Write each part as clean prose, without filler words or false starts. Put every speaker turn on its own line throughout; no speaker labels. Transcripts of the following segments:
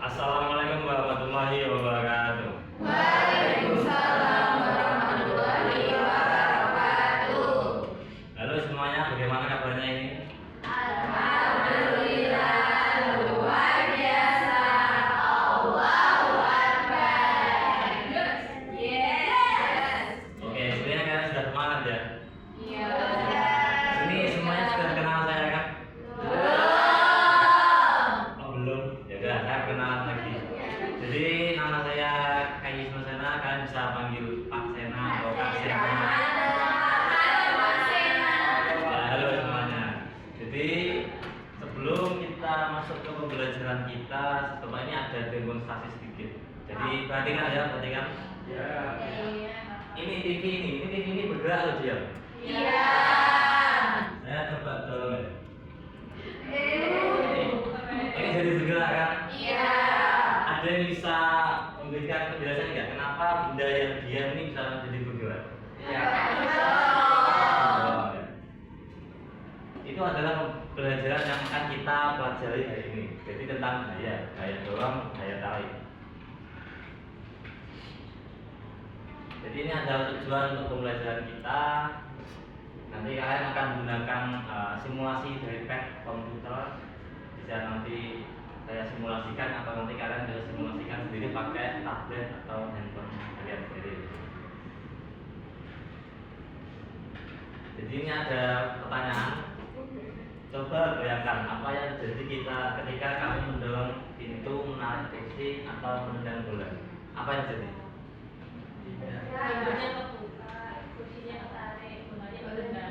Assalamualaikum warahmatullahi wabarakatuh.
Waalaikumsalam warahmatullahi wabarakatuh.
Halo semuanya, bagaimana kabarnya ini?
Alhamdulillah, luar biasa. Allahu Akbar. Yes.
Oke, sebenarnya kalian sudah semangat ya?
Iya.
Ini semuanya sudah kenal saya kan?
Belum.
Oh belum? Ya udah, saya kenalan lagi. Jadi nama saya Kayis Nusena, kalian bisa panggil Pak Sena atau Kak Sena. Ya, halo semuanya. Jadi sebelum kita masuk ke pembelajaran kita, setelah ini ada demonstrasi sedikit. Jadi perhatikan ya, perhatikan. Ini TV ini bergerak loh dia.
Iya.
Saya coba tolong ya. Ini jadi bergerak kan?
Iya.
Ada yang bisa memberikan penjelasan nggak kenapa benda yang diam ini bisa menjadi bergerak?
Iya.
Oh, ya. Itu adalah pembelajaran yang akan kita pelajari hari ini. Jadi tentang gaya dorong, gaya tarik. Jadi ini adalah tujuan untuk pembelajaran kita. Nanti kalian akan menggunakan simulasi dari pad komputer. Bisa nanti saya simulasikan atau nanti kalian bisa simulasikan sendiri pakai tablet atau handphone kalian sendiri. Jadi ini ada pertanyaan. Coba bayangkan apa yang terjadi kita ketika kami mendorong pintu, menarik kursi atau menendang bola. Apa yang terjadi?
Pintunya kebuka, kursinya ketarik, bolanya berendam.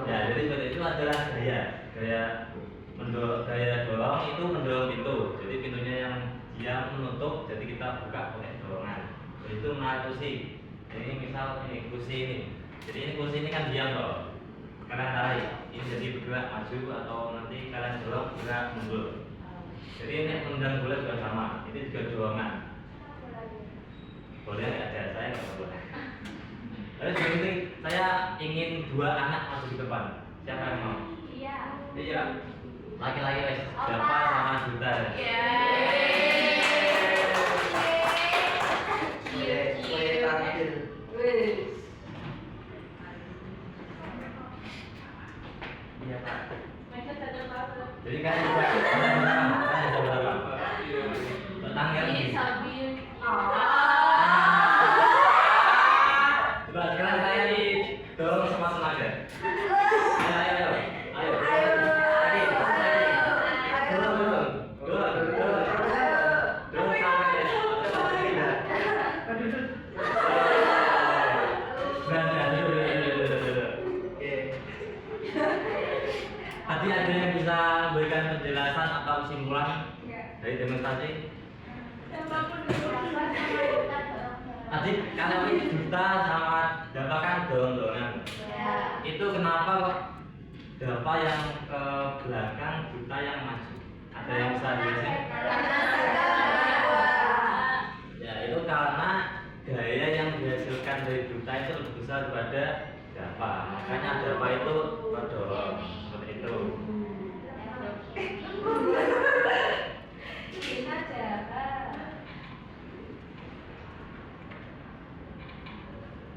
Ya, jadi seperti itu adalah gaya dorong itu mendorong pintu. Jadi pintunya yang diam menutup, jadi kita buka pakai dorongan. Itu menarik kursi. Ini misal ini kursi ini. Jadi ini kursi ini kan diam loh. Kalian tarik, ini jadi bergerak maju atau nanti kalian dorong bergerak mundur. Jadi ini menendang bola juga sama. Ini juga dorongan. Boleh nggak ada? Saya nggak boleh. Lalu seperti saya ingin 2 anak masuk ke depan. Siapa yang mau?
Iya.
Iya. Laki-laki wes. Siapa sama juta?
Iya.
Iya Pak.
Mereka sadar banget.
Jadi kalian juga kalian coba apa? Tetangga
Ini
ini.
sambil
Coba sekarang saya dorong sama tenaga. Ayo. Lagi. Dorong. Dorong sampai tidak. Tadi ada yang bisa memberikan penjelasan atau kesimpulan dari demonstrasi? Tadi kalau ini duta sama Dapa kan dorong-dorongan. Itu kenapa kok Dapa yang ke belakang, duta yang maju? Ada yang bisa jelasin? Ya itu karena gaya yang dihasilkan dari duta itu lebih besar daripada Dapa. Makanya Dapa itu mendorong seperti itu.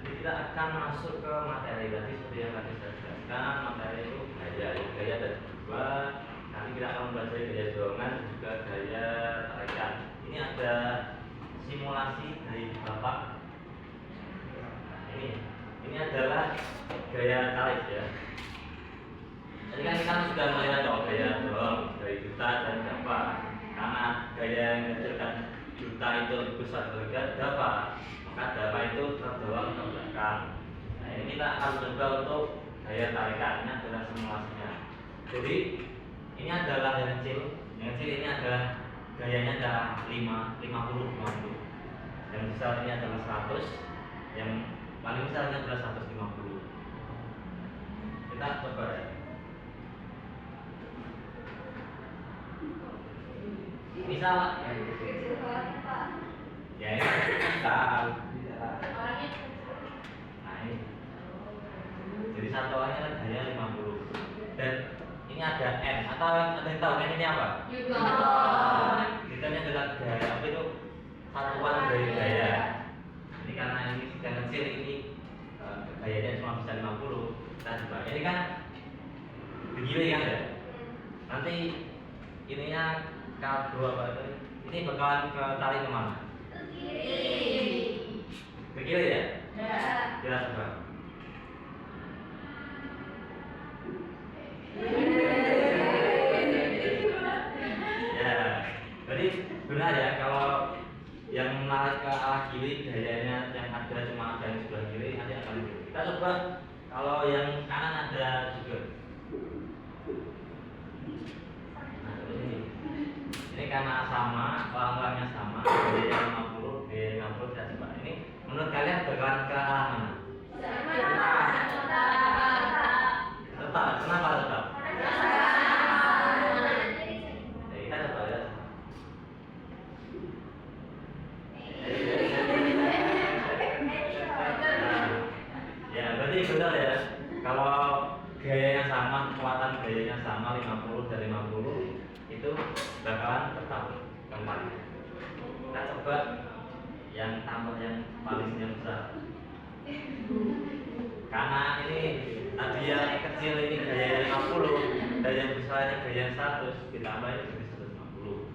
Jadi kita akan masuk ke materi tadi seperti yang tadi saya jelaskan. Materi itu gaya ada 2. Nanti kita akan mempelajari gaya dorongan dan juga gaya tarikan. Ini ada simulasi dari Bapak. Ini adalah gaya tarik ya. Jadi kan kita sudah melihat gaya dorong dari duta dan Dapa. Karena gaya yang dihasilkan duta itu lebih besar daripada Dapa, maka Dapa itu terdorong ke belakang. Nah ini kita akan coba untuk gaya tarikan. Ini adalah simulasinya. Jadi ini adalah yang kecil. Yang kecil ini adalah gayanya adalah 50. Yang besar ini adalah 100. Yang paling besar ini adalah 150. Kita coba ya. Misal ya ini kita
orangnya
nah ini jadi satu orangnya kan hanya 50 dan ini ada N Atau ada yang tahu kan ini apa?
Newton.
Newton adalah gaya apa itu? Satuan dari gaya. Ini karena ini sedang kecil ini gayanya cuma bisa 50. Kita coba. Ini kan begini kan ya? Nanti ininya kaldu apa itu? Ini bakalan ke tali kemana? Ke kiri ya? Kita coba. Ya, berarti benar ya kalau yang menarik ke arah kiri gayanya yang ada cuma ada yang sebelah kiri nanti akan kiri. Kita coba kalau yang kanan ada juga. Nah ini karena sama orang-orangnya sama gayanya 50 gayanya 50 saya coba ini menurut kalian bakalan ke arah mana? Tetap, kenapa tetap? Kita coba ya. Ya, berarti benar ya. Kalau gayanya sama, kekuatan gayanya sama 50 dari 50 itu bakalan tetap kembali. Kita coba yang tambah yang paling yang besar. Karena ini tadi yang kecil ini gaya 50 dan yang besarnya gaya 100 ditambah ini jadi 150.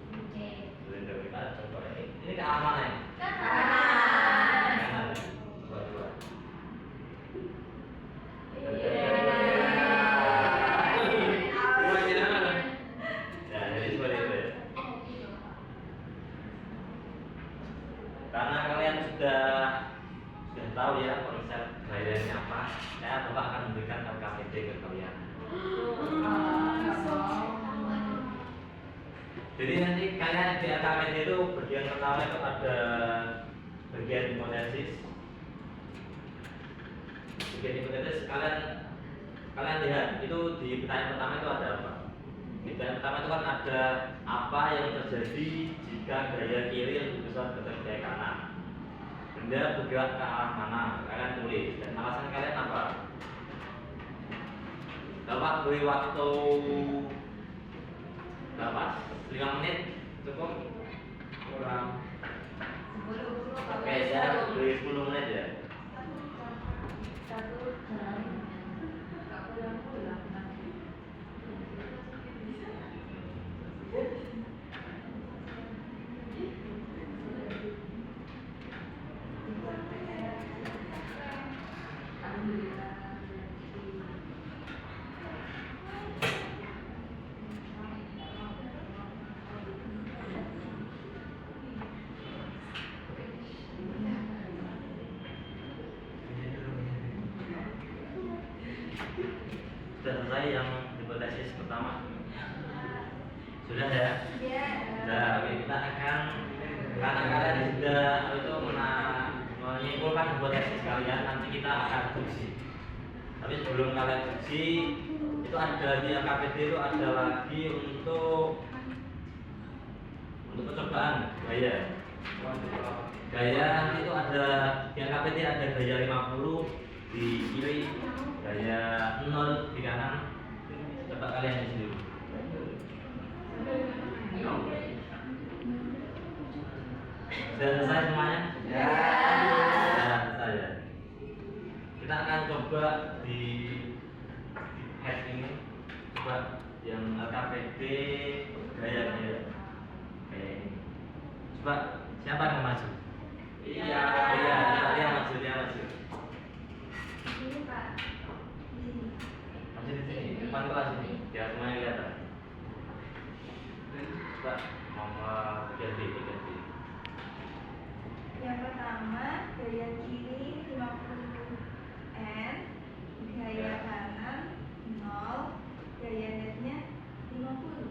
Jadi kita coba ini ke arah mana ya? Kanan. Coba. Ya, jadi seperti itu ya. Karena kalian sudah tahu ya konsep gayanya apa, saya Bapak akan memberikan LKPD ke kalian. Jadi nanti kalian di LKPD itu bagian pertama itu ada bagian hipotesis. Bagian hipotesis kalian lihat itu di pertanyaan pertama itu ada apa? Di pertanyaan pertama itu kan ada apa yang terjadi jika gaya kiri lebih besar dari gaya kanan. Benda bergerak ke arah mana? Kalian tulis dan alasan kalian apa? Bapak beri waktu berapa? 5 menit cukup? Kurang. Oke, saya beri 10 menit ya. Sudah selesai yang hipotesis pertama? Sudah ya? Nah, oke, kita akan karena kalian sudah itu menyimpulkan hipotesis kalian, nanti kita akan uji. Tapi sebelum kalian uji, itu ada di LKPD itu ada lagi untuk percobaan gaya. Gaya itu ada di LKPD ada gaya 50 di kiri, gaya 0 di kanan. Coba kalian di sini. Sudah selesai semuanya? Ya. Sudah selesai ya. Kita akan coba di head ini, coba yang LKPD gaya-gaya. Oke. Coba siapa yang maju? Iya, dia maju. Maju di sini, depan kelas ini, biar semuanya kelihatan. Coba nomor ganti.
Yang pertama gaya kiri 50N, gaya kanan 0, gaya netnya 50.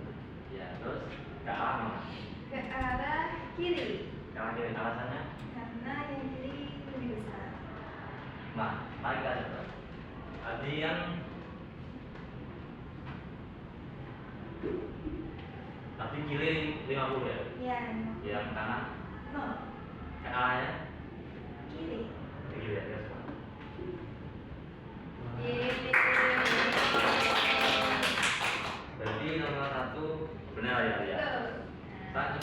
Ya, terus ke arah mana?
Ke arah kiri
Ke arah kiri, alasannya?
karena yang kiri lebih besar.
Nah, mari kita coba. Tadi yang tadi kiri 50 ya?
Iya,
Yang kanan
0
ke arahnya?
kiri.
Ke kiri ya, guys. Berarti nomor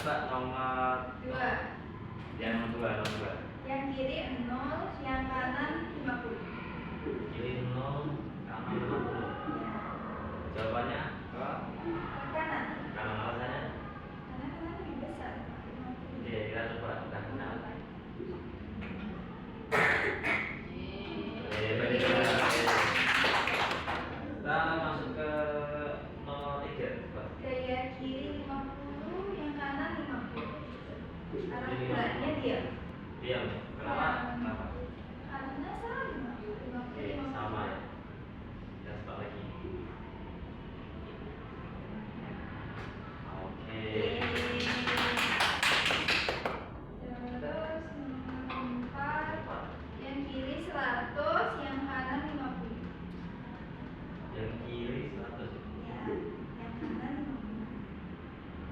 coba nomor
Dua.
yang nomor dua.
Yang kiri 0, yang kanan 50.
Kiri 0, kanan 50.
Ya.
Jawabannya ke
Ke kanan.
kanan alasannya.
Karena kanan lebih besar. 50.
Oke, kita coba udah kenal. Baik, kita masuk ke nomor 3.
Gaya kiri 50, yang kanan 50. Arah geraknya diam.
Diam. Kenapa? Kenapa?
Karena sama. 50,
Oke,
50.
sama ya. Kita coba lagi. Oke.
Terus nomor 4, yang kiri 100, yang kanan 50.
Yang kiri 100.
Ya, yang kanan 50.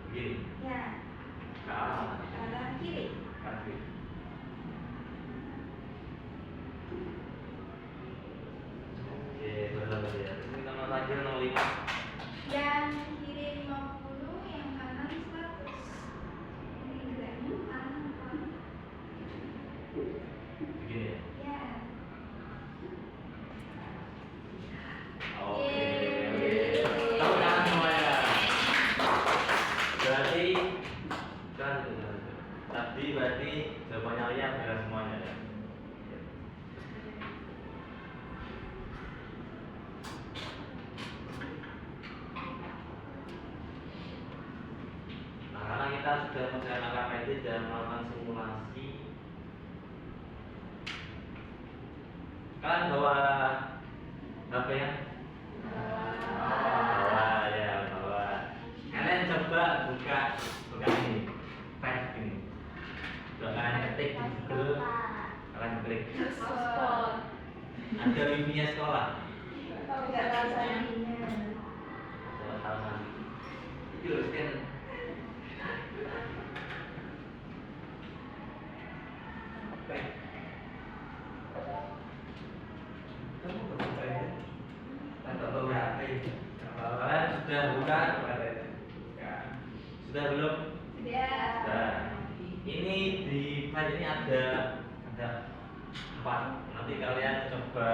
Begini.
Ya,
Ke arah mana?
arah kiri.
Kaki. Oke, benar ya. Ini nomor lagi nomor 5.
Yang kiri 50, yang kanan 100. Ini geraknya kanan kanan.
Begini ya.
Ya.
Oke. Tahu tangan semuanya. Berarti tadi berarti jawabannya lihat benar semuanya ya. Nah, karena kita sudah menggunakan KPD dan melakukan simulasi, kalian bawa HP ya? Bawa ya, bawa. Kalian coba buka ini, pet ini. Coba kalian ketik di Google, kalian klik.
Sport.
Ada wifi-nya sekolah.
Tidak tahu sandinya.
Coba tahu nanti. Itu loh, scan. Pet. Kamu berbuka ya? Atau bawa HP? Kalian sudah buka? Sudah belum?
Sudah.
Sudah. Ini di file ini ada 4. Nanti kalian coba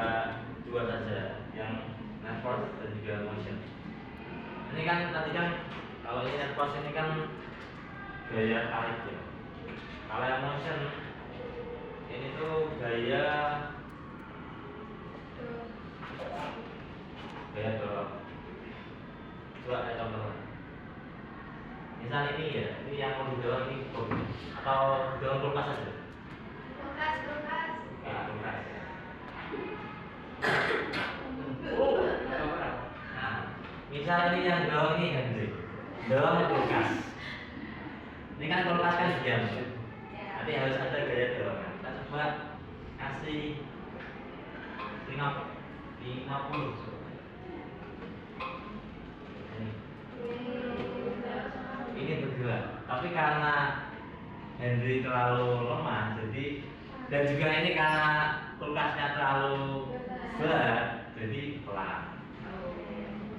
2 saja, yang net force dan juga motion. Ini kan tadi kan kalau ini net force ini kan gaya tarik ya. Kalau yang motion ini tuh gaya dorong. Coba saya contoh. Misal ini ya, ini yang mau didorong ini bom atau dorong kulkas saja.
Kulkas, kulkas.
Ya, kulkas. Nah, misal ini yang dorong ini Henry, dorong kulkas. Ini kan kulkas kan diam. Nanti harus ada gaya dorongan. Kita coba kasih 50. Ini bergerak, tapi karena Henry terlalu lemah, jadi dan juga ini karena kulkasnya terlalu berat, jadi pelan.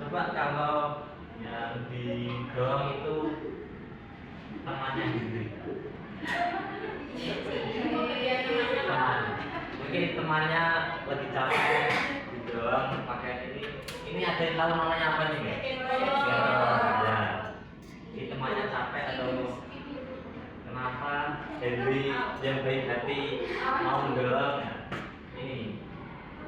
Coba kalau yang didorong itu temannya Henry. Mungkin temannya lagi capek didorong pakai ini. Ini ada yang tahu namanya apa nih guys? Ya. Ini temannya capek atau kenapa Henry yang baik hati mau mendorong ya? Ini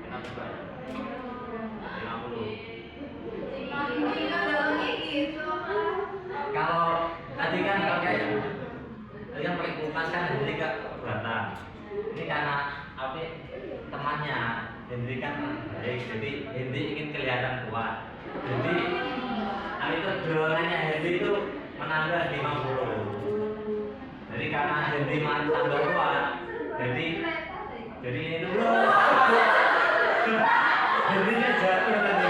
kita coba 50. Kalau tadi kan pakai kulkas kan Henry gak keberatan. Ini karena apa? Temannya Henry kan baik, jadi Henry ingin kelihatan kuat. Jadi itu dorongannya Henry itu menambah 50. Jadi karena Henry tambah kuat, jadi ini dulu Henry-nya jatuh tadi.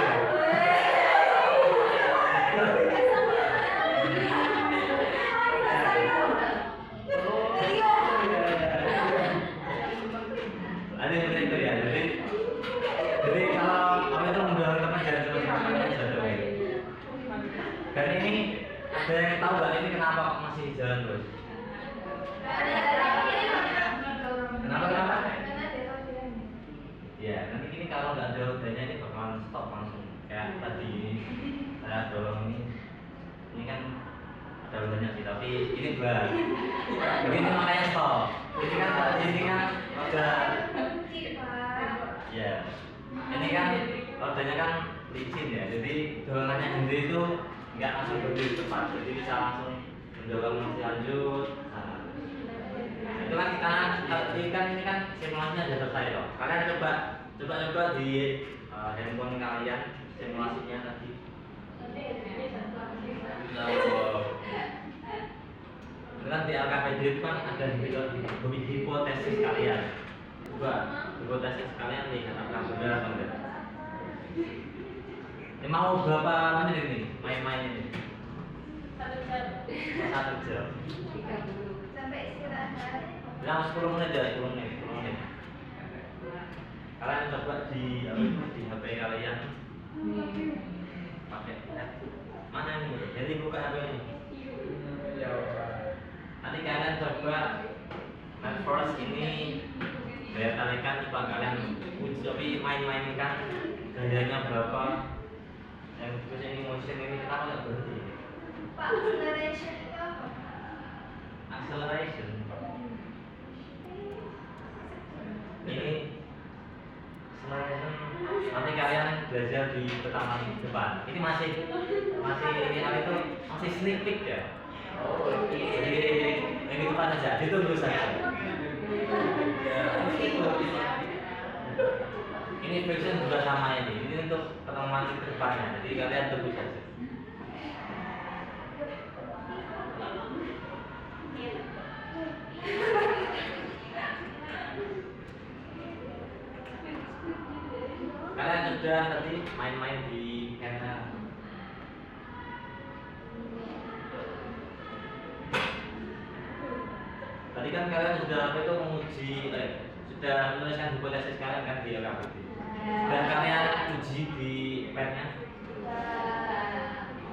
Ada seperti itu ya. Jadi kalau kamu itu mendorong teman jangan cuma jatuh. Dan ini Ada yang tahu nggak ini kenapa kok masih jalan terus? Kenapa? Ya, nanti ini kalau nggak ada rodanya ini bakalan stop langsung. Kayak tadi saya dorong ini kan ada rodanya sih, tapi ini berat. Begini makanya stop. Ini kan tadi ini kan udah. Ya, ini kan rodanya kan licin ya, jadi dorongannya Henry itu nggak langsung berdiri tepat, jadi bisa langsung mendorong masih lanjut. Nah, itu kan ini kan simulasinya sudah selesai loh. Kalian coba di handphone kalian simulasinya tadi. Itu kan di LKPD itu kan ada hipotesis kalian. Coba hipotesis kalian lihat apakah benar atau enggak. Ini mau berapa menit ini main-main ini?
1 jam.
1 jam.
Sampai istirahat.
Bilang 10 menit ya, 10 menit. Kalian coba di HP kalian pakai mana ini? Jadi buka HP ini. Nanti kalian coba first ini daya tarikan coba kalian uji main-mainkan gayanya berapa. Yang terus ini motion ini kenapa nggak berhenti?
Pak, acceleration itu apa?
Acceleration ini nanti kalian belajar di pertemuan depan. Ini masih itu masih sneak peek ya. Jadi yang depan aja, ditunggu saja. Ini version juga sama ini untuk pertemuan depannya. Jadi kalian tunggu saja. Kalian sudah tadi main-main di Kena. Tadi kan kalian sudah sudah menuliskan hipotesis kalian kan di LKPD. Dan kalian uji di pen-nya.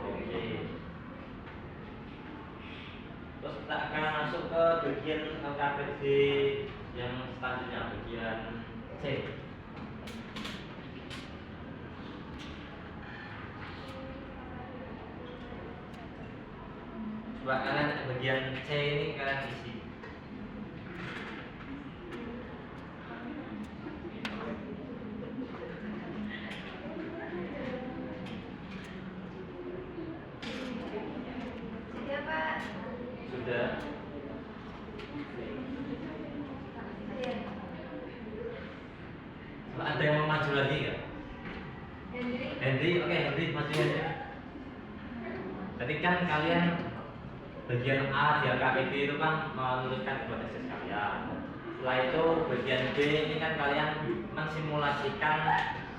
Oke. Terus kita akan masuk ke bagian LKPD yang selanjutnya, bagian C. Coba kalian bagian C ini kalian isi.
Sudah, Pak.
Sudah. Ada yang mau maju lagi nggak? Henry, oke Henry maju aja. Tadi kan kalian bagian A di LKPD itu kan menuliskan hipotesis kalian. Setelah itu bagian B ini kan kalian mensimulasikan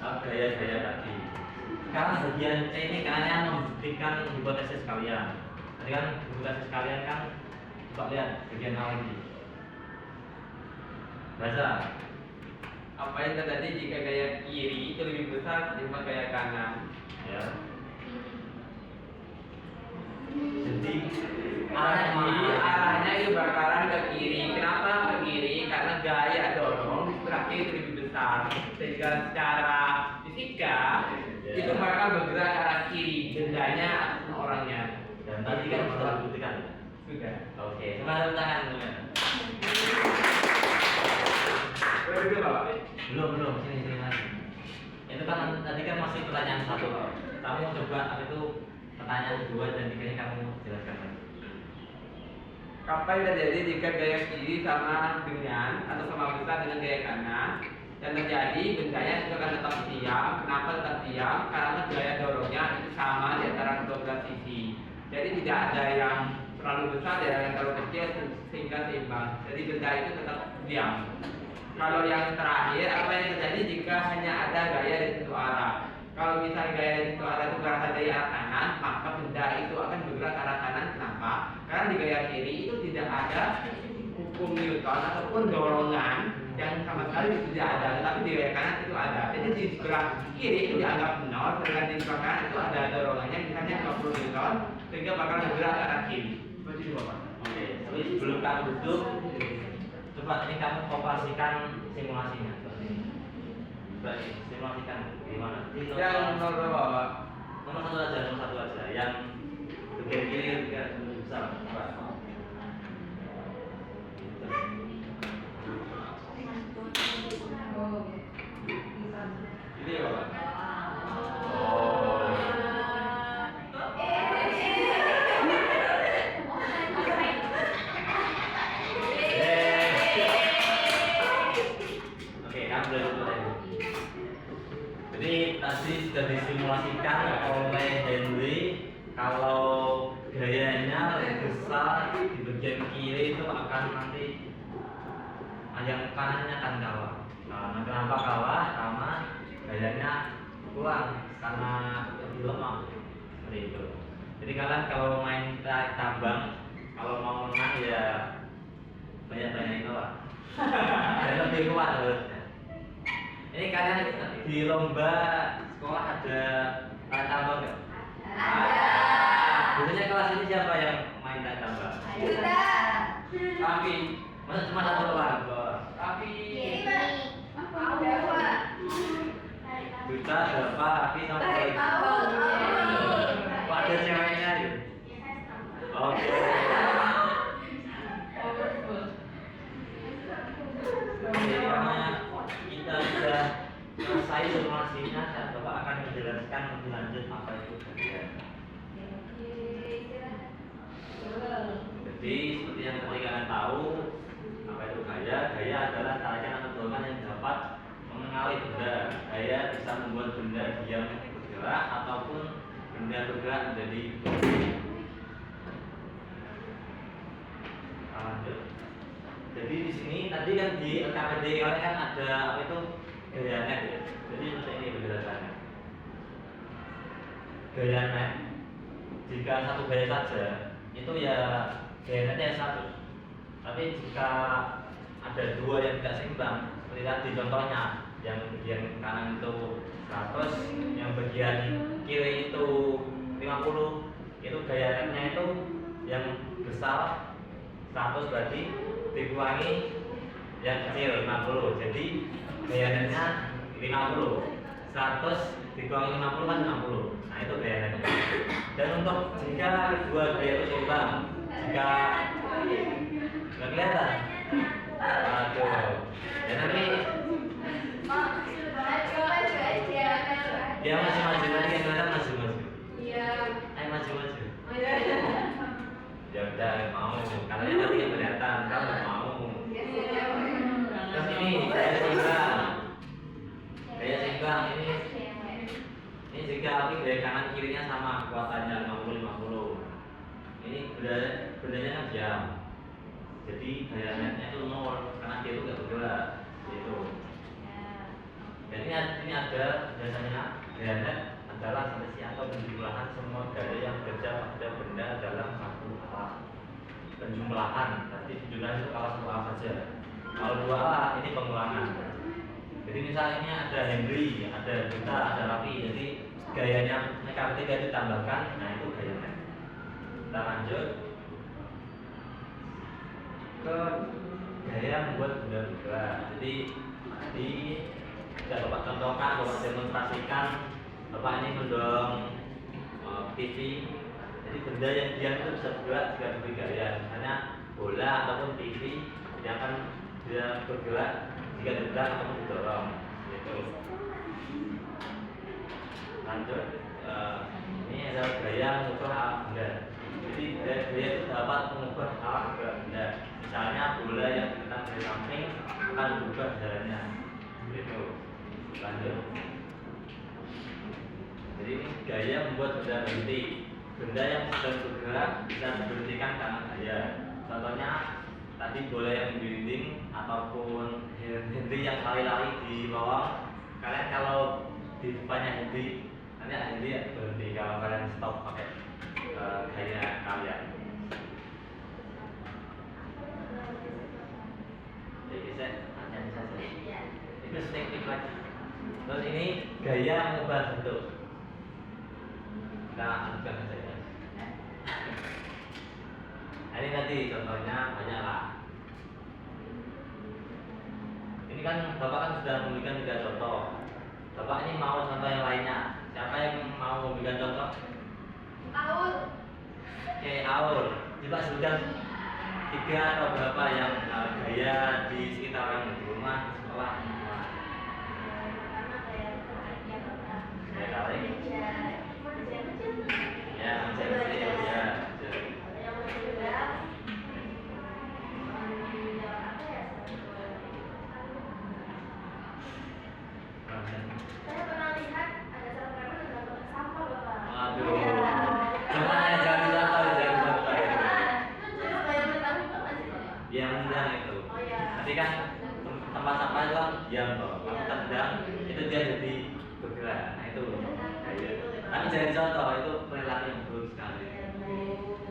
gaya-gaya tadi. Sekarang bagian C ini kalian membuktikan hipotesis kalian. Tadi kan hipotesis kalian kan coba lihat bagian A lagi. Baca.
Apa yang terjadi jika gaya kiri itu lebih besar daripada gaya kanan?
Ya. Jadi
arahnya itu bakalan ke kiri. Kenapa ke kiri? Karena gaya dorong terakhir itu lebih besar. Sehingga secara fisika itu bakal bergerak ke arah kiri. Bendanya atau orangnya.
Dan tadi kan sudah dibuktikan.
Sudah.
Oke, semangat tangan teman.
Begitu Bapak.
Belum sini lagi. Itu kan tadi kan masih pertanyaan 1. Kamu coba itu pertanyaan 2 dan 3 ini kamu jelaskan lagi.
Apa yang terjadi jika gaya kiri sama dengan atau sama besar dengan gaya kanan? Yang terjadi bendanya itu akan tetap diam. Kenapa tetap diam? Karena gaya dorongnya itu sama di antara kedua belah sisi. Jadi tidak ada yang terlalu besar dan yang terlalu kecil sehingga seimbang. Jadi benda itu tetap diam. Kalau yang terakhir, apa yang terjadi jika hanya ada gaya di satu arah? Kalau misalnya gaya di satu arah itu berasal dari arah kanan, maka benda itu akan bergerak ke arah kanan. Kenapa? Karena di gaya kiri itu tidak ada hukum Newton ataupun dorongan yang sama sekali tidak ada, tetapi di gaya kanan itu ada. Jadi di sebelah kiri itu dianggap nol, sedangkan di sebelah kanan itu ada dorongannya, misalnya 50 Newton. kebawah sehingga bakal bergerak ke arah kiri. Seperti itu Bapak.
Oke, tapi sebelum kamu duduk, coba ini kamu operasikan simulasinya. Coba ini, simulasikan gimana?
Yang nomor berapa Bapak?
Nomor satu aja, yang bagian kiri juga besar. Coba.
Ini ya Bapak.
Oh. Oke, kamu boleh mulai. Jadi tadi sudah disimulasikan oleh Henry kalau gayanya lebih besar di bagian kiri itu akan nanti yang kanannya akan kalah. Nah, kenapa kalah? Karena gayanya kurang karena lebih lemah seperti itu. Jadi kalian kalau main tarik tambang, kalau mau menang ya banyak-banyak itu lah. Dan lebih kuat harusnya. Ini kalian di lomba sekolah ada tarik tambang nggak?
Ada.
Biasanya kelas ini siapa yang main tarik tambang?
Duta.
Tapi
Masa cuma satu orang?
Ini Pak. Dua.
Duta, Dava, Api, sama
Tarik
Boy.
tambang.
Oh, ada ceweknya ya? Oke. Jadi karena kita sudah selesai simulasinya, Bapak akan menjelaskan lebih lanjut apa itu gaya. Jadi seperti yang tadi kalian tahu, apa itu gaya? Gaya adalah tarikan atau dorongan yang dapat mengenali benda. Gaya bisa membuat benda diam bergerak ataupun benda bergerak menjadi lanjut. Jadi di sini tadi kan di LKPD kalian kan ada apa itu gaya net ya. Jadi seperti ini penjelasannya. Gaya net jika satu gaya saja itu ya gaya netnya 100. Tapi jika ada dua yang tidak seimbang, seperti tadi contohnya yang bagian kanan itu 100, yang bagian kiri itu 50, itu gaya netnya itu yang besar 100 berarti dikurangi yang kecil 50, jadi gaya netnya 50, 100 dikurangi 50 kan 60. Nah itu gaya netnya. Dan untuk jika dua gaya itu seimbang, jika nggak kelihatan, aduh, ya nanti dia masih maju nanti yang kelihatan maju. Ayo maju. Ya udah mau, katanya tadi yang kelihatan, kamu mau. Terus ini gaya seimbang ini jika api gaya kanan kirinya sama kekuatannya 50-50. Ini bendanya kan jam. Jadi gaya netnya itu 0 karena dia itu nggak bergerak gitu. Dan ini ada biasanya gaya net adalah seleksi atau penjumlahan semua gaya yang bekerja pada benda dalam satu alat. Penjumlahan, berarti penjumlahan itu kalau satu alat saja. Kalau dua alat ini pengulangan. Jadi misalnya ini ada Henry, ada Duta, ada Rafi. Jadi gayanya mereka ketiga ditambahkan, nah itu gaya net. Kita lanjut ke gaya membuat benda bergerak. Jadi tadi sudah Bapak contohkan, Bapak demonstrasikan, Bapak ini mendorong TV. Jadi benda yang diam itu bisa bergerak jika diberi gaya. Misalnya bola ataupun TV yang akan dia bergerak jika didorong ataupun didorong. Gitu. Lanjut, ini adalah gaya mengubah arah benda. Jadi gaya itu dapat mengubah arah benda. Misalnya bola yang ditekan dari samping akan berubah jalannya. Gitu. Lanjut. Jadi ini gaya membuat benda berhenti. Benda yang sedang bergerak bisa diberhentikan karena gaya. Contohnya tadi bola yang di dinding ataupun Henry yang lari-lari di bawah. Kalian kalau di depannya Henry, nanti Henry berhenti kalau kalian stop pakai gaya kalian. Jadi saya hanya saja. Itu teknik lagi. Terus ini gaya mengubah bentuk. Kita lanjutkan saja. tadi contohnya banyak lah. Ini kan Bapak kan sudah memberikan 3 contoh. Bapak ini mau contoh yang lainnya. Siapa yang mau memberikan contoh?
Aul.
Oke, Aul. Coba sebutkan 3 atau berapa yang gaya di sekitaran di rumah, di sekolah.
Karena kayak yang
Gaya tarik.
ya kecil.
Ya, kecil ya.
Yang kedua, apa ya? Saya pernah lihat ada seorang preman yang dapat sampah, Bapak.
Waduh. Jangan contoh.
Terus kayak bertanggung jawab nggak sih, Bapak?
Dia menendang itu.
Oh ya.
Nanti kan tempat sampah itu kan diam toh. Kalau tendang itu dia jadi bergerak. Nah itu gaya. Tapi jangan contoh, itu perilaku yang buruk sekali.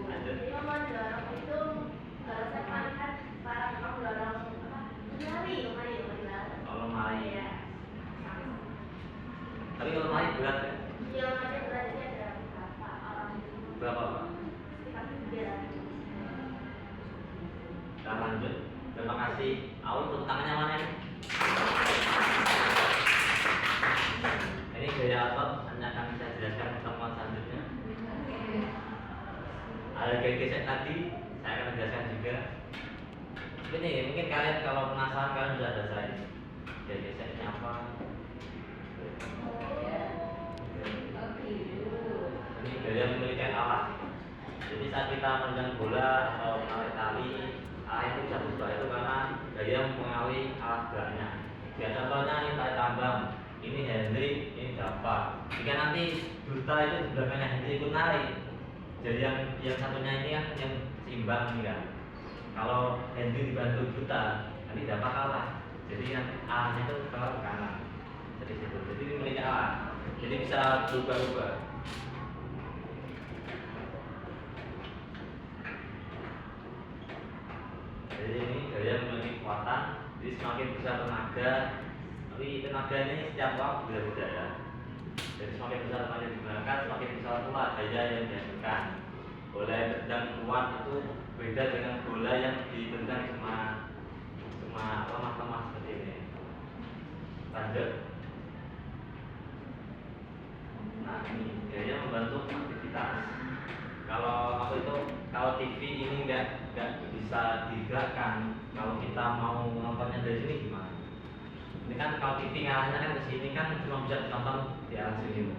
Lanjut.
Jadi mau dorong itu kalau saya pernah lihat para kamu dorong apa? Lemari.
Kalau main. Tapi kalau main berat ya.
Yang ada beratnya ada berapa orang itu?
Berapa Pak?
Sekitar 300.
Kita lanjut. Terima kasih. Aul, tepuk tangannya mana ini? Ini gaya otot. Hanya akan saya jelaskan pertemuan selanjutnya. Ada gaya gesek tadi. Saya akan menjelaskan juga. Ini mungkin kalian kalau penasaran kalian sudah ada saya. Gaya geseknya apa? Ini gaya memiliki alat. Jadi saat kita menendang bola atau menarik tali, alat itu bisa berubah itu karena gaya mempengaruhi alat geraknya. Ya contohnya ini tarik tambang, ini Henry, ini Java. Jika nanti Duta itu di belakangnya Henry ikut narik, jadi yang satunya ini kan yang seimbang ini kan. Kalau Henry dibantu Duta, nanti Java kalah. Jadi yang A-nya itu kalah ke kanan. Jadi situ. Jadi ini memiliki alat. Jadi bisa berubah-ubah. Jadi ini gaya memiliki kekuatan. Jadi semakin besar tenaga, tapi tenaga ini setiap waktu berbeda ya. Jadi semakin besar tenaga digunakan, semakin besar pula gaya yang dihasilkan. Bola yang tendang kuat itu beda dengan bola yang ditendang cuma lemah-lemah seperti ini. Lanjut. Nah ini gaya membantu aktivitas. Kalau TV ini nggak bisa digerakkan, kalau kita mau nontonnya dari sini gimana? Ini kan kalau TV ngarahnya kan ke sini kan cuma bisa ditonton di arah sini.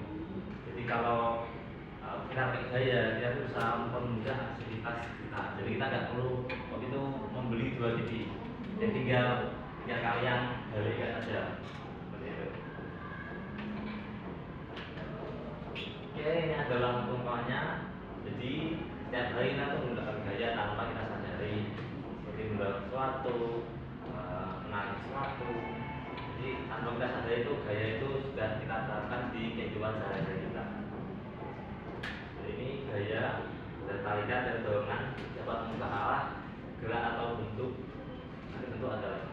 Jadi kalau kita pakai gaya, dia bisa mempermudah aktivitas kita. Jadi kita nggak perlu waktu itu membeli 2 TV. Jadi tinggal kalian balikan aja. Seperti itu. Oke, ini adalah umpamanya. Jadi setiap hari kita tuh menggunakan gaya tanpa kita sadari, seperti menggunakan sesuatu, menarik sesuatu. Jadi tanpa kita sadari itu gaya itu sudah kita terapkan di kehidupan sehari-hari kita. Jadi ini gaya dan tarikan dan dorongan dapat mengubah arah, gerak atau bentuk. Nanti bentuk ada lagi.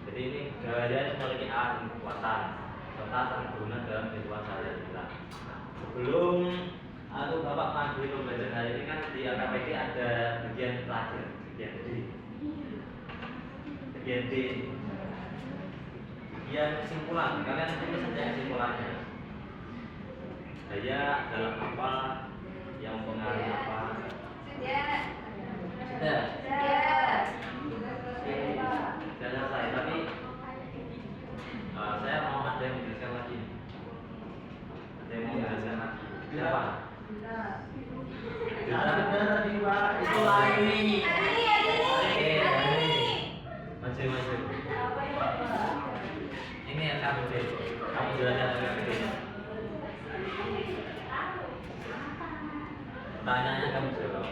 Jadi ini gaya memiliki arah dan kekuatan serta sangat berguna dalam kehidupan sehari-hari kita. Sebelum Bapak panggil pembelajaran hari ini kan di AKPD ada bagian terakhir, bagian D. Bagian D. Bagian kesimpulan, kalian tulis saja kesimpulannya. Gaya dalam apa, yang mempengaruhi apa. Sudah. Sudah selesai, tapi saya mau ada yang menjelaskan lagi. Ada yang mau menjelaskan lagi. Siapa?
Tadi Pak, itu lagi.
Masih. Ini yang kamu deh. Kamu jelaskan lagi. Tanyanya kamu jawab.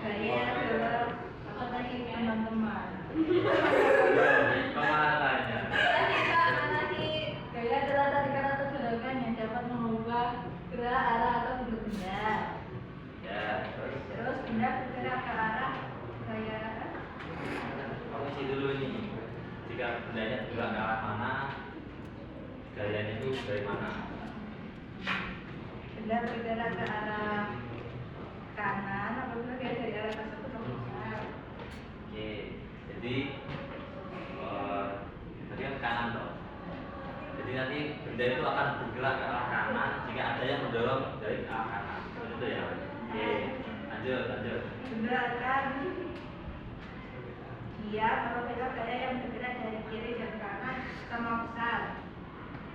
Gaya adalah apa tadi teman-teman?
Pengaruhnya.
Gaya adalah tarikan atau gerakan yang dapat mengubah gerak, arah atau bentuk benda.
Ya,
Terus benda bergerak ke arah gaya.
kamu isi dulu ini. Jika bendanya bergerak ke arah mana, gayanya itu dari mana?
apabila bergerak ke arah kanan, apabila dia dari arah tersebut membesar.
Oke, jadi tadi kan kanan toh. Jadi nanti benda itu akan bergerak ke arah kanan jika ada yang mendorong dari arah kanan. Seperti itu ya. Oke, lanjut.
Benda akan diam apabila gaya yang bergerak dari kiri dan kanan sama besar.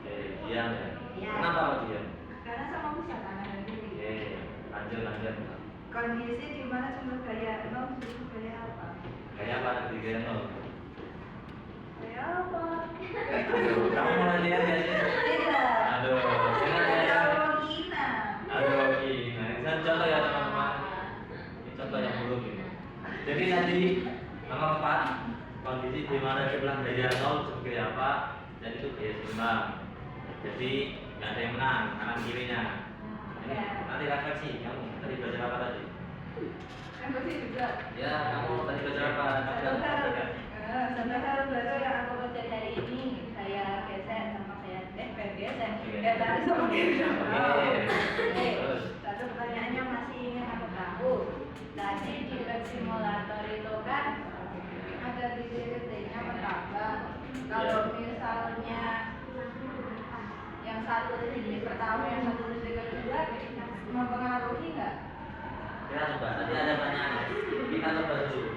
Oke, diam ya.
Diam.
Kenapa kok diam?
Karena sama besar kanan dan kiri.
Oke, lanjut.
Kondisi di mana sumber gaya 0 disebut gaya apa?
Gaya apa di gaya nol?
Gaya apa?
Aduh, kamu mau lihat ya sih?
Tidak.
Aduh, ini
Gaya
ya.
logina.
Aduh, ini. Saya contoh ya teman-teman. Ini contoh yang buruk ini. Jadi tadi nomor 4, kondisi di mana sebelah gaya 0 sebagai apa? Dan itu gaya seimbang. Jadi nggak ada yang menang kanan kirinya. Ini nanti refleksi. Kamu tadi belajar apa tadi?
Kan pasti juga.
Ya, kamu tadi belajar apa?
Satu hal baru yang aku pelajari hari ini, saya geser sama saya geser. Ya tadi sama geser.
Terus.
Satu pertanyaannya masih ingin aku tahu. Tadi di web simulator itu kan ada titik-titiknya bertambah. Kalau misalnya yang satu titik pertama, yang satu titik kedua, mempengaruhi nggak?
Kita coba, tadi ada pertanyaan. Kita coba dulu.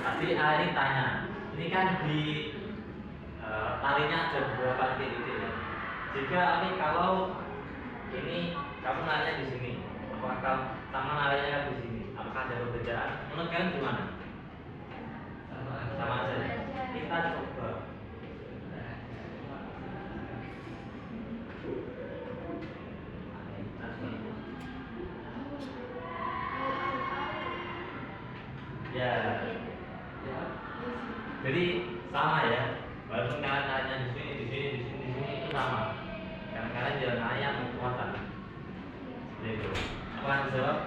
Tadi ini tanya, ini kan di talinya ada beberapa titik ya. Jika ini kalau ini kamu nanya di sini, apakah sama nanya di sini? Apakah ada perbedaan? Menurut kalian gimana? Sama aja. Kita coba. Ya. Jadi sama ya. Walaupun kalian nanya di sini itu sama. Karena kalian juga nanya kekuatan. Seperti itu. Apa yang dijawab?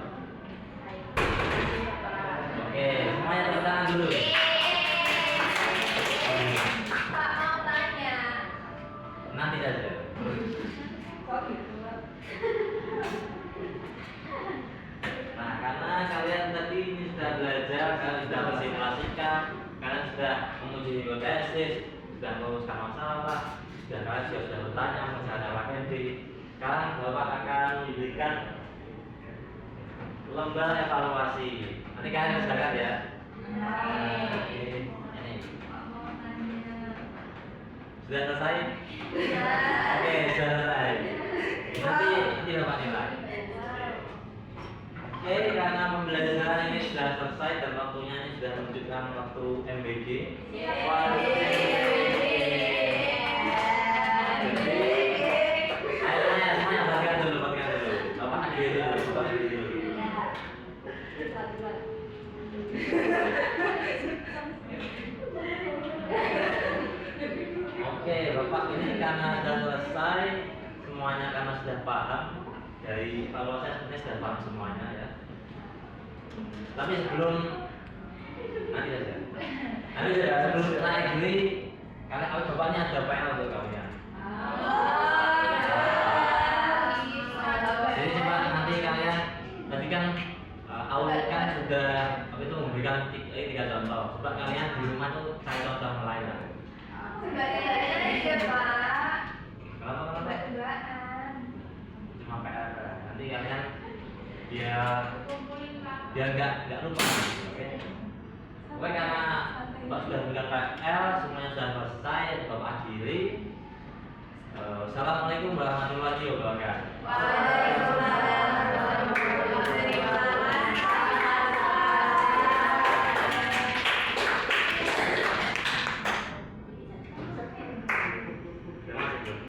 Oke, semuanya tepuk tangan dulu.
Pak mau tanya.
Nanti saja.
Kok gitu?
Nah, karena kalian tadi ini sudah belajar, kalian sudah bersimulasikan, kalian sudah menguji hipotesis, sudah merumuskan masalah, kalian sudah bertanya mengenai Pak Hendy. Sekarang Bapak akan memberikan lembar evaluasi. Nanti kalian kerjakan ya. Ini. Sudah selesai? Oke, sudah selesai. Nanti Bapak nilai. Oke, karena pembelajaran ini sudah selesai dan waktunya ini sudah menunjukkan waktu MBG. Ayo semuanya bangga dulu. Bapak diri dulu. Oke, Bapak ini karena sudah selesai semuanya, karena sudah paham dari evaluasi sebenarnya sudah paham semuanya ya. Tapi sebelum nanti saja. Sebelum naik gini, kalian bapaknya ada PR untuk kalian. Jadi coba nanti kalian tadi kan Aul kan sudah memberikan 3 contoh. Coba kalian di rumah tuh cari contoh lain lah. Kenapa? Cuma PR. Nanti kalian biar nggak lupa. Oke. Oke, karena Bapak sudah memberikan PR, semuanya sudah selesai, Bapak akhiri. Assalamualaikum warahmatullahi wabarakatuh.
Waalaikumsalam.